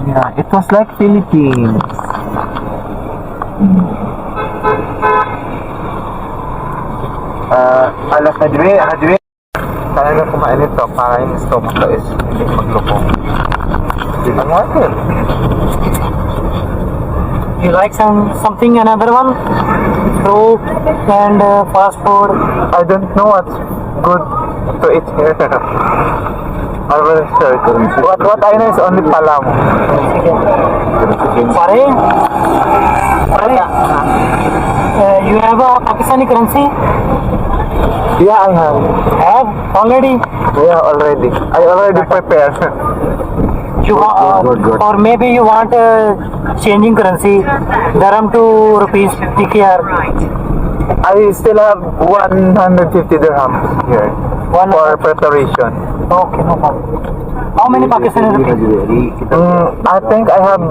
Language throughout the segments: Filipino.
Yeah, it was like Philippines. Alas Hadwe. Talaga kumain ito para yung stomach ko is hindi magloko. Ang water. You like something another one? Fruit and fast food. I don't know what's good to eat here. I will search. What I know is only palam. Pare? You have a Pakistani currency? Yeah, I have. Have? Already? Yeah, already. I already prepared. You Good. Or maybe you want changing currency, dirham to rupees 50 KR. I still have 150 dirhams here for preparation. Okay, no problem. How many Pakistani rupees? I think I have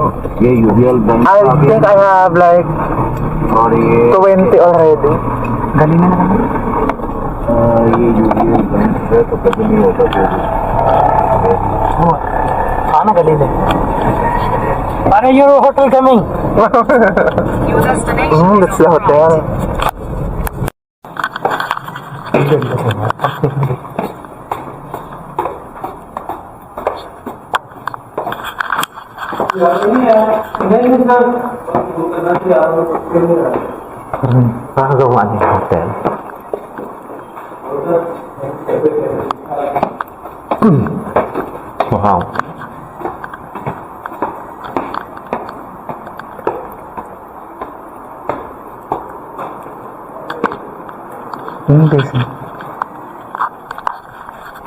like 20 already. गली में ना खाना गली में अरे your hotel coming That's the hotel. Nakagawa niya yung hotel. Wow. Guys.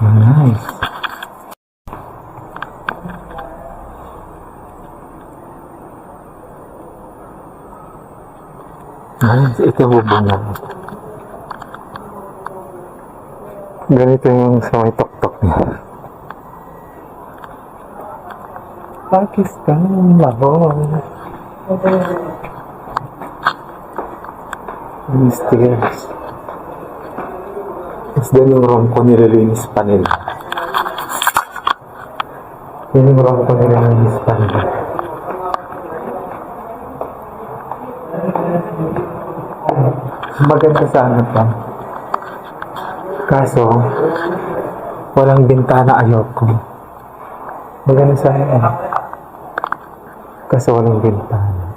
Nice. Nice. Ito yung bubong niya. Ganito yung sa may tok-tok niya. Pakistan, Lahore. These stairs. Tapos din yung room ko nililinis pa nila. Yun yung room ko nililinis pa nila. Maganda sana pa. Kaso, walang bintana ayoko. Maganda sana kaso walang bintana.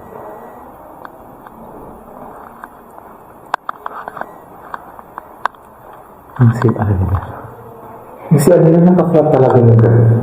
Ang CR nila. Yung CR nila nakaflat talaga ng gano'n.